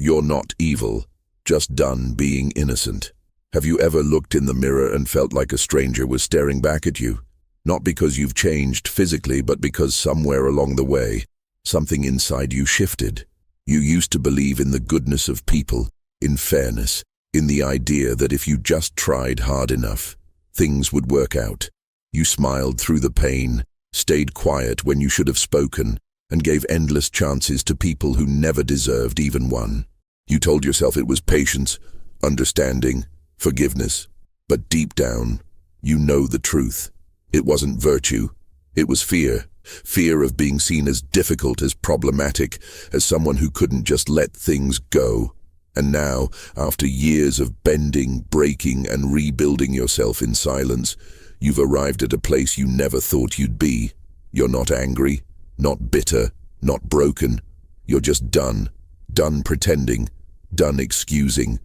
You're not evil, just done being innocent. Have you ever looked in the mirror and felt like a stranger was staring back at you? Not because you've changed physically, but because somewhere along the way, something inside you shifted. You used to believe in the goodness of people, in fairness, in the idea that if you just tried hard enough, things would work out. You smiled through the pain, stayed quiet when you should have spoken, and gave endless chances to people who never deserved even one. You told yourself it was patience, understanding, forgiveness. But deep down, you know the truth. It wasn't virtue. It was fear. Fear of being seen as difficult, as problematic, as someone who couldn't just let things go. And now, after years of bending, breaking, and rebuilding yourself in silence, you've arrived at a place you never thought you'd be. You're not angry, not bitter, not broken. You're just done. Done pretending. Done excusing.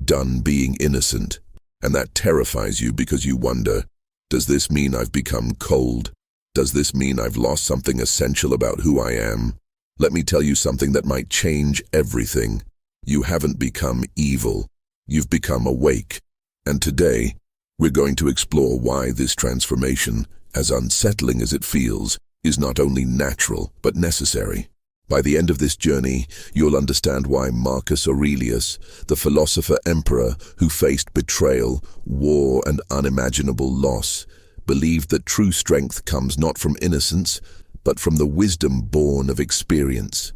Done being innocent. And that terrifies you because you wonder, does this mean I've become cold? Does this mean I've lost something essential about who I am? Let me tell you something that might change everything. You haven't become evil. You've become awake. And today, we're going to explore why this transformation, as unsettling as it feels, is not only natural but necessary. By the end of this journey, you'll understand why Marcus Aurelius, the philosopher-emperor who faced betrayal, war, and unimaginable loss, believed that true strength comes not from innocence, but from the wisdom born of experience.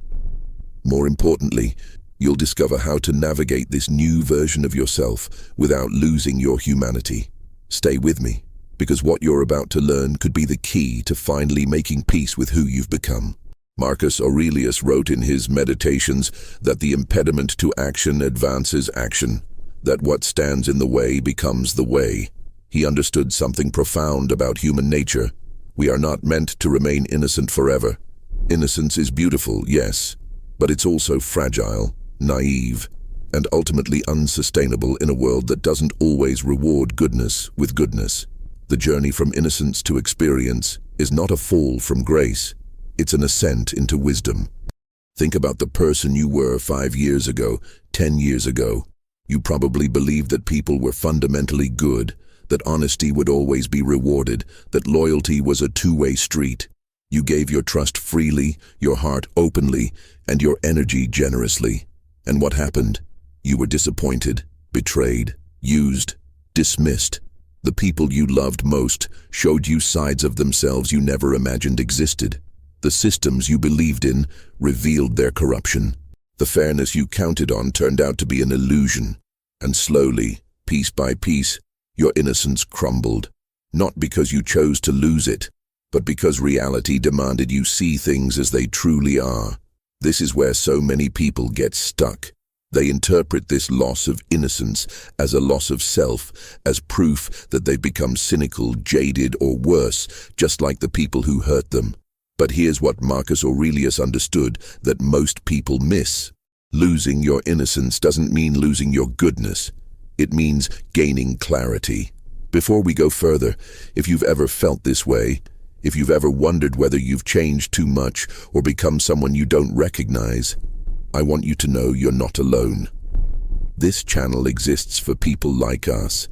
More importantly, you'll discover how to navigate this new version of yourself without losing your humanity. Stay with me, because what you're about to learn could be the key to finally making peace with who you've become. Marcus Aurelius wrote in his Meditations that the impediment to action advances action, that what stands in the way becomes the way. He understood something profound about human nature. We are not meant to remain innocent forever. Innocence is beautiful, yes, but it's also fragile, naive, and ultimately unsustainable in a world that doesn't always reward goodness with goodness. The journey from innocence to experience is not a fall from grace. It's an ascent into wisdom. Think about the person you were 5 years ago, 10 years ago. You probably believed that people were fundamentally good, that honesty would always be rewarded, that loyalty was a two-way street. You gave your trust freely, your heart openly, and your energy generously. And what happened? You were disappointed, betrayed, used, dismissed. The people you loved most showed you sides of themselves you never imagined existed. The systems you believed in revealed their corruption. The fairness you counted on turned out to be an illusion. And slowly, piece by piece, your innocence crumbled. Not because you chose to lose it, but because reality demanded you see things as they truly are. This is where so many people get stuck. They interpret this loss of innocence as a loss of self, as proof that they've become cynical, jaded, or worse, just like the people who hurt them. But here's what Marcus Aurelius understood that most people miss. Losing your innocence doesn't mean losing your goodness. It means gaining clarity. Before we go further, if you've ever felt this way, if you've ever wondered whether you've changed too much or become someone you don't recognize, I want you to know you're not alone. This channel exists for people like us,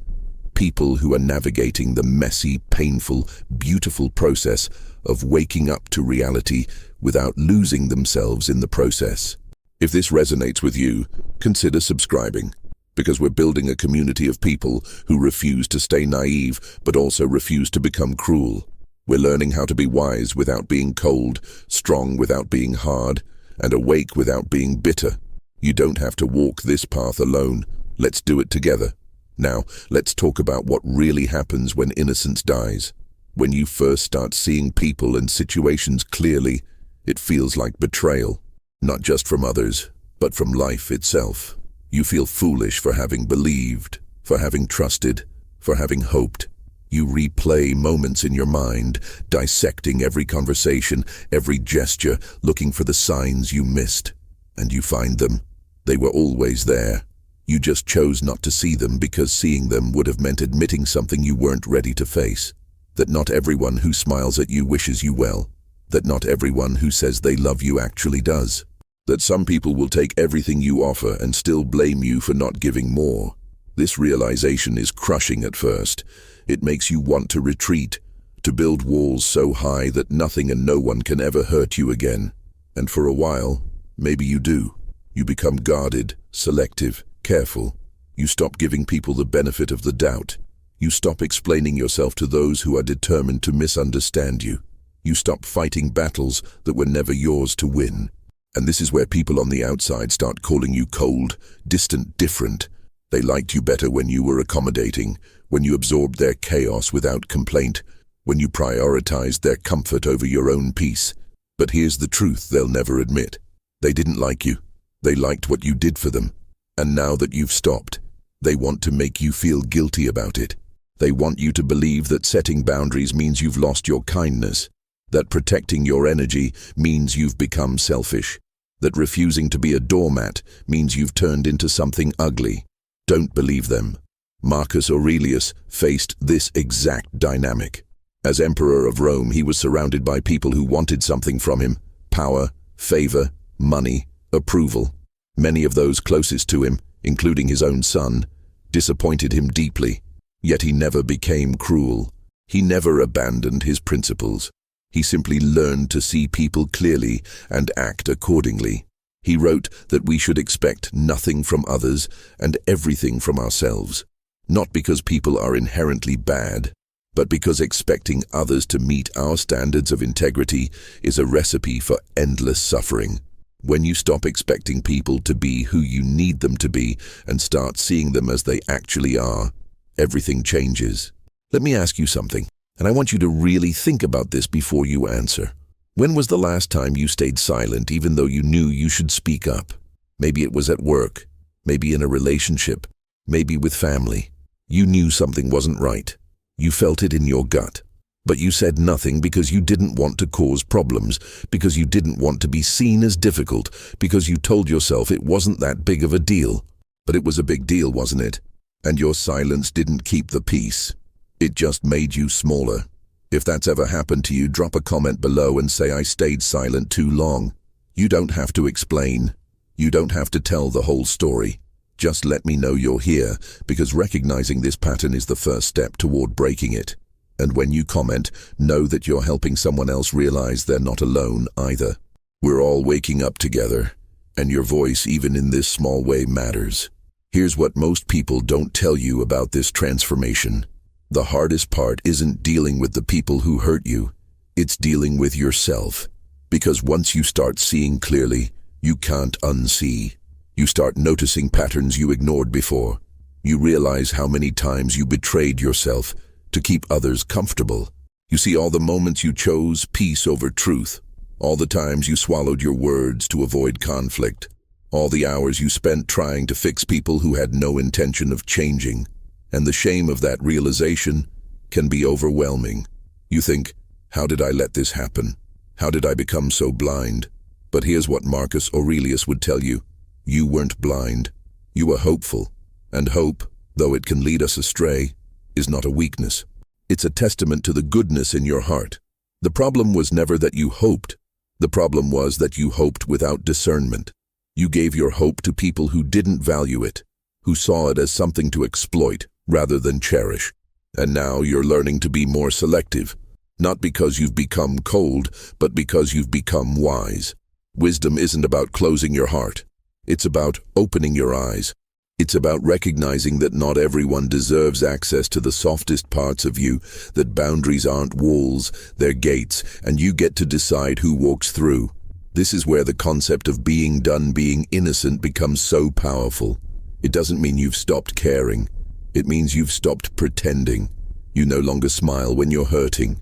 people who are navigating the messy, painful, beautiful process of waking up to reality without losing themselves in the process. If this resonates with you, consider subscribing, because we're building a community of people who refuse to stay naive but also refuse to become cruel. We're learning how to be wise without being cold, strong without being hard, and awake without being bitter. You don't have to walk this path alone. Let's do it together. Now, let's talk about what really happens when innocence dies. When you first start seeing people and situations clearly, it feels like betrayal. Not just from others, but from life itself. You feel foolish for having believed, for having trusted, for having hoped. You replay moments in your mind, dissecting every conversation, every gesture, looking for the signs you missed. And you find them. They were always there. You just chose not to see them because seeing them would have meant admitting something you weren't ready to face. That not everyone who smiles at you wishes you well. That not everyone who says they love you actually does. That some people will take everything you offer and still blame you for not giving more. This realization is crushing at first. It makes you want to retreat, to build walls so high that nothing and no one can ever hurt you again. And for a while, maybe you do. You become guarded, selective, careful. You stop giving people the benefit of the doubt. You stop explaining yourself to those who are determined to misunderstand you. You stop fighting battles that were never yours to win. And this is where people on the outside start calling you cold, distant, different. They liked you better when you were accommodating, when you absorbed their chaos without complaint, when you prioritized their comfort over your own peace. But here's the truth they'll never admit. They didn't like you. They liked what you did for them. And now that you've stopped, they want to make you feel guilty about it. They want you to believe that setting boundaries means you've lost your kindness, that protecting your energy means you've become selfish, that refusing to be a doormat means you've turned into something ugly. Don't believe them. Marcus Aurelius faced this exact dynamic. As Emperor of Rome, he was surrounded by people who wanted something from him: power, favor, money, approval. Many of those closest to him, including his own son, disappointed him deeply. Yet he never became cruel. He never abandoned his principles. He simply learned to see people clearly and act accordingly. He wrote that we should expect nothing from others and everything from ourselves, not because people are inherently bad, but because expecting others to meet our standards of integrity is a recipe for endless suffering. When you stop expecting people to be who you need them to be and start seeing them as they actually are, everything changes. Let me ask you something, and I want you to really think about this before you answer. When was the last time you stayed silent even though you knew you should speak up? Maybe it was at work, maybe in a relationship, maybe with family. You knew something wasn't right. You felt it in your gut. But you said nothing because you didn't want to cause problems, because you didn't want to be seen as difficult, because you told yourself it wasn't that big of a deal. But it was a big deal, wasn't it? And your silence didn't keep the peace. It just made you smaller. If that's ever happened to you, drop a comment below and say I stayed silent too long. You don't have to explain. You don't have to tell the whole story. Just let me know you're here, because recognizing this pattern is the first step toward breaking it. And when you comment, know that you're helping someone else realize they're not alone either. We're all waking up together, and your voice, even in this small way, matters. Here's what most people don't tell you about this transformation. The hardest part isn't dealing with the people who hurt you. It's dealing with yourself. Because once you start seeing clearly, you can't unsee. You start noticing patterns you ignored before. You realize how many times you betrayed yourself to keep others comfortable. You see all the moments you chose peace over truth, all the times you swallowed your words to avoid conflict, all the hours you spent trying to fix people who had no intention of changing. And the shame of that realization can be overwhelming. You think, how did I let this happen? How did I become so blind? But here's what Marcus Aurelius would tell you. You weren't blind. You were hopeful. And hope, though it can lead us astray, is not a weakness. It's a testament to the goodness in your heart. The problem was never that you hoped. The problem was that you hoped without discernment. You gave your hope to people who didn't value it, who saw it as something to exploit rather than cherish. And now you're learning to be more selective, not because you've become cold, but because you've become wise. Wisdom isn't about closing your heart. It's about opening your eyes. It's about recognizing that not everyone deserves access to the softest parts of you, that boundaries aren't walls, they're gates, and you get to decide who walks through. This is where the concept of being done being innocent becomes so powerful. It doesn't mean you've stopped caring. It means you've stopped pretending. You no longer smile when you're hurting.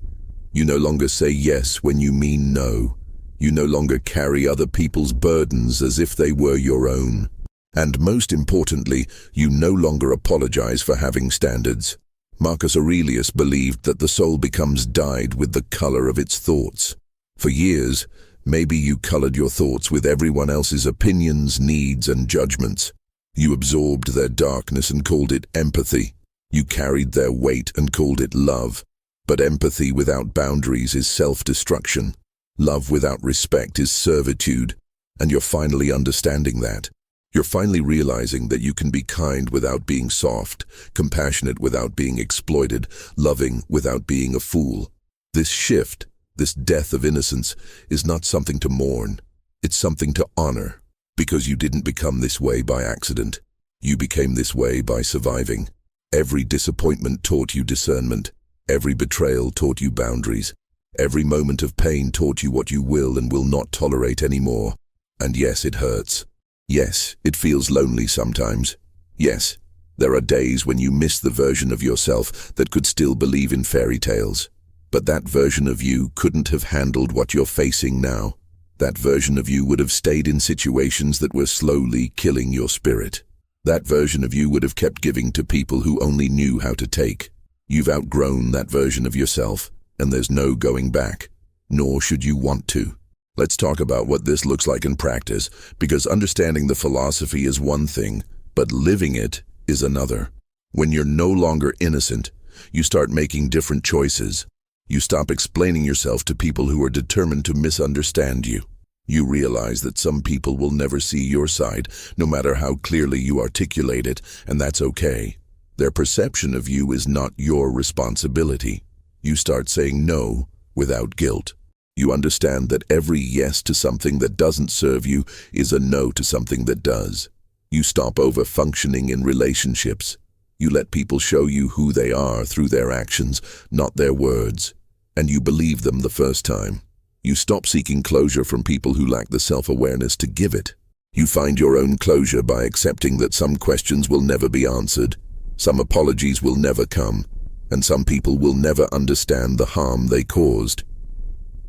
You no longer say yes when you mean no. You no longer carry other people's burdens as if they were your own. And most importantly, you no longer apologize for having standards. Marcus Aurelius believed that the soul becomes dyed with the color of its thoughts. For years, maybe you colored your thoughts with everyone else's opinions, needs, and judgments. You absorbed their darkness and called it empathy. You carried their weight and called it love. But empathy without boundaries is self-destruction. Love without respect is servitude. And you're finally understanding that. You're finally realizing that you can be kind without being soft, compassionate without being exploited, loving without being a fool. This shift, this death of innocence, is not something to mourn. It's something to honor, because you didn't become this way by accident. You became this way by surviving. Every disappointment taught you discernment. Every betrayal taught you boundaries. Every moment of pain taught you what you will and will not tolerate anymore. And yes, it hurts. Yes, it feels lonely sometimes. Yes, there are days when you miss the version of yourself that could still believe in fairy tales. But that version of you couldn't have handled what you're facing now. That version of you would have stayed in situations that were slowly killing your spirit. That version of you would have kept giving to people who only knew how to take. You've outgrown that version of yourself, and there's no going back, nor should you want to. Let's talk about what this looks like in practice, because understanding the philosophy is one thing, but living it is another. When you're no longer innocent, you start making different choices. You stop explaining yourself to people who are determined to misunderstand you. You realize that some people will never see your side, no matter how clearly you articulate it, and that's okay. Their perception of you is not your responsibility. You start saying no without guilt. You understand that every yes to something that doesn't serve you is a no to something that does. You stop over-functioning in relationships. You let people show you who they are through their actions, not their words. And you believe them the first time. You stop seeking closure from people who lack the self-awareness to give it. You find your own closure by accepting that some questions will never be answered, some apologies will never come, and some people will never understand the harm they caused.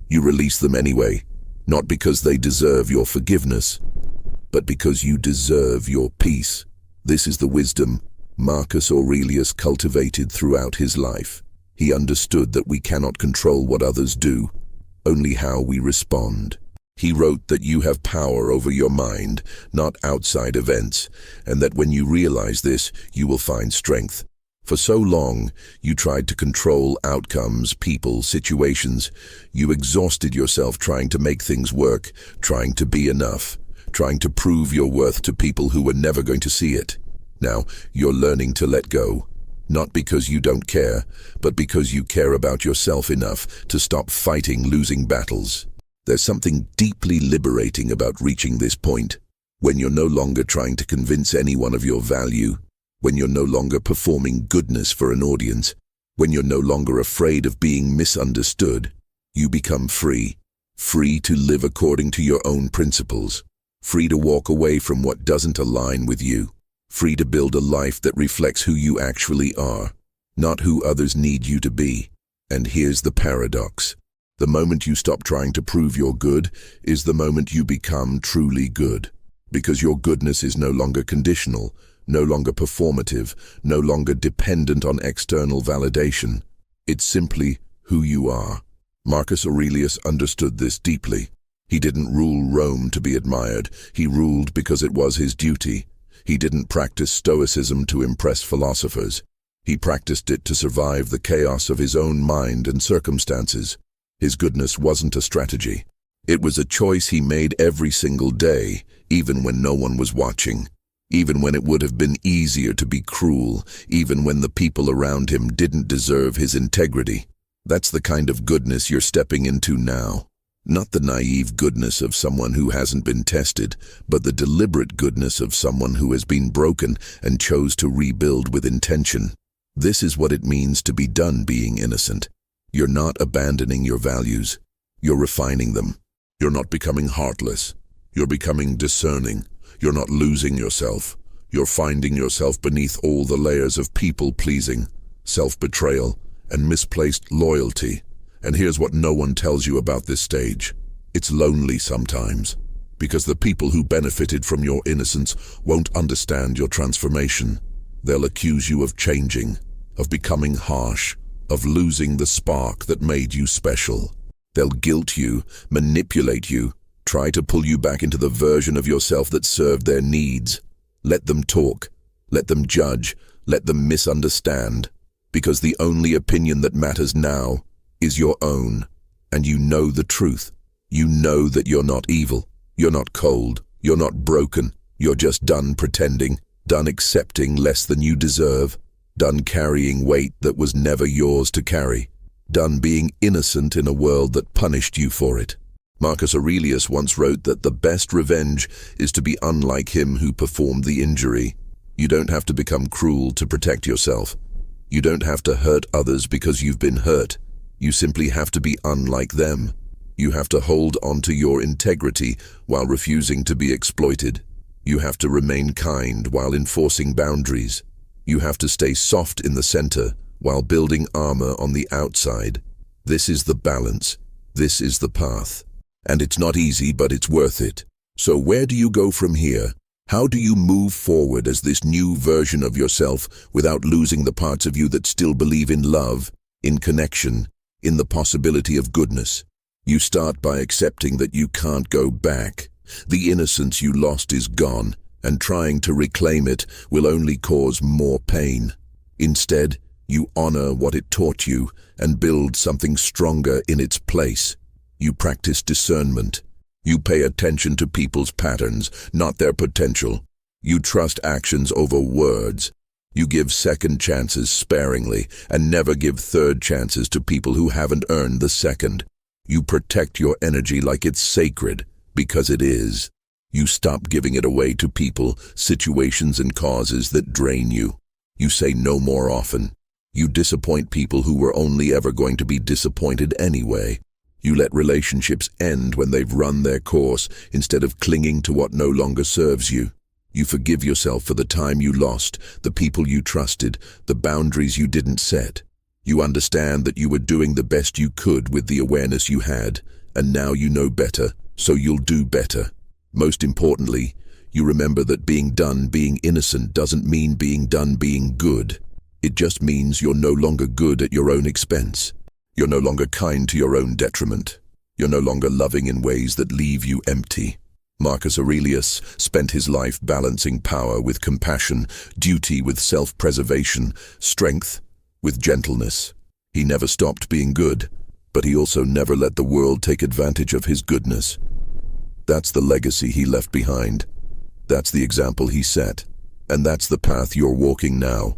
You release them anyway, not because they deserve your forgiveness, but because you deserve your peace. This is the wisdom Marcus Aurelius cultivated throughout his life. He understood that we cannot control what others do, only how we respond. He wrote that you have power over your mind, not outside events, and that when you realize this, you will find strength. For so long, you tried to control outcomes, people, situations. You exhausted yourself trying to make things work, trying to be enough, trying to prove your worth to people who were never going to see it. Now, you're learning to let go. Not because you don't care, but because you care about yourself enough to stop fighting losing battles. There's something deeply liberating about reaching this point, when you're no longer trying to convince anyone of your value, when you're no longer performing goodness for an audience, when you're no longer afraid of being misunderstood. You become free, free to live according to your own principles, free to walk away from what doesn't align with you. Free to build a life that reflects who you actually are, not who others need you to be. And here's the paradox. The moment you stop trying to prove you're good is the moment you become truly good. Because your goodness is no longer conditional, no longer performative, no longer dependent on external validation. It's simply who you are. Marcus Aurelius understood this deeply. He didn't rule Rome to be admired. He ruled because it was his duty. He didn't practice stoicism to impress philosophers. He practiced it to survive the chaos of his own mind and circumstances. His goodness wasn't a strategy. It was a choice he made every single day, even when no one was watching, even when it would have been easier to be cruel, even when the people around him didn't deserve his integrity. That's the kind of goodness you're stepping into now. Not the naive goodness of someone who hasn't been tested, but the deliberate goodness of someone who has been broken and chose to rebuild with intention. This is what it means to be done being innocent. You're not abandoning your values. You're refining them. You're not becoming heartless. You're becoming discerning. You're not losing yourself. You're finding yourself beneath all the layers of people-pleasing, self-betrayal, and misplaced loyalty. And here's what no one tells you about this stage. It's lonely sometimes, because the people who benefited from your innocence won't understand your transformation. They'll accuse you of changing, of becoming harsh, of losing the spark that made you special. They'll guilt you, manipulate you, try to pull you back into the version of yourself that served their needs. Let them talk, let them judge, let them misunderstand, because the only opinion that matters now is your own, and you know the truth. You know that you're not evil. You're not cold. You're not broken. You're just done pretending, done accepting less than you deserve, done carrying weight that was never yours to carry, done being innocent in a world that punished you for it. Marcus Aurelius once wrote that the best revenge is to be unlike him who performed the injury. You don't have to become cruel to protect yourself. You don't have to hurt others because you've been hurt. You simply have to be unlike them. You have to hold on to your integrity while refusing to be exploited. You have to remain kind while enforcing boundaries. You have to stay soft in the center while building armor on the outside. This is the balance. This is the path. And it's not easy, but it's worth it. So where do you go from here? How do you move forward as this new version of yourself without losing the parts of you that still believe in love, in connection, in the possibility of goodness? You start by accepting that you can't go back. The innocence you lost is gone, and trying to reclaim it will only cause more pain. Instead, you honor what it taught you and build something stronger in its place. You practice discernment. You pay attention to people's patterns, not their potential. You trust actions over words. You give second chances sparingly and never give third chances to people who haven't earned the second. You protect your energy like it's sacred, because it is. You stop giving it away to people, situations, and causes that drain you. You say no more often. You disappoint people who were only ever going to be disappointed anyway. You let relationships end when they've run their course instead of clinging to what no longer serves you. You forgive yourself for the time you lost, the people you trusted, the boundaries you didn't set. You understand that you were doing the best you could with the awareness you had, and now you know better, so you'll do better. Most importantly, you remember that being done being innocent doesn't mean being done being good. It just means you're no longer good at your own expense. You're no longer kind to your own detriment. You're no longer loving in ways that leave you empty. Marcus Aurelius spent his life balancing power with compassion, duty with self-preservation, strength with gentleness. He never stopped being good, but he also never let the world take advantage of his goodness. That's the legacy he left behind. That's the example he set. And that's the path you're walking now.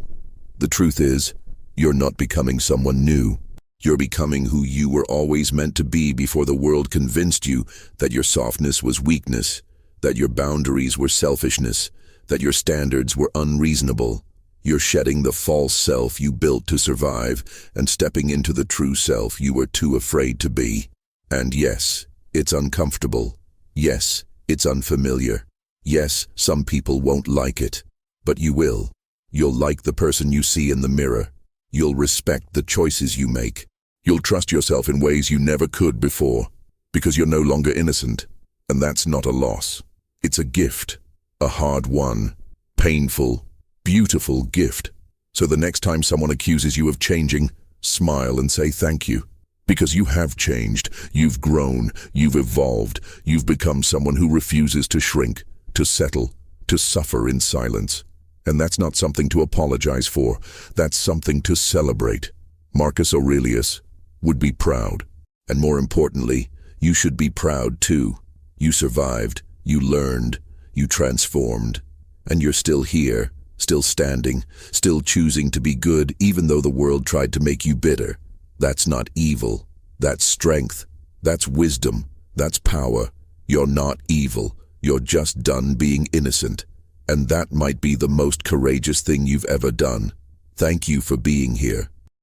The truth is, you're not becoming someone new. You're becoming who you were always meant to be before the world convinced you that your softness was weakness, that your boundaries were selfishness, that your standards were unreasonable. You're shedding the false self you built to survive and stepping into the true self you were too afraid to be. And yes, it's uncomfortable. Yes, it's unfamiliar. Yes, some people won't like it, but you will. You'll like the person you see in the mirror. You'll respect the choices you make. You'll trust yourself in ways you never could before, because you're no longer innocent. And that's not a loss. It's a gift, a hard-won, painful, beautiful gift. So the next time someone accuses you of changing, smile and say thank you. Because you have changed, you've grown, you've evolved, you've become someone who refuses to shrink, to settle, to suffer in silence. And that's not something to apologize for. That's something to celebrate. Marcus Aurelius would be proud. And more importantly, you should be proud too. You survived, you learned, you transformed. And you're still here, still standing, still choosing to be good even though the world tried to make you bitter. That's not evil. That's strength. That's wisdom. That's power. You're not evil. You're just done being innocent. And that might be the most courageous thing you've ever done. Thank you for being here.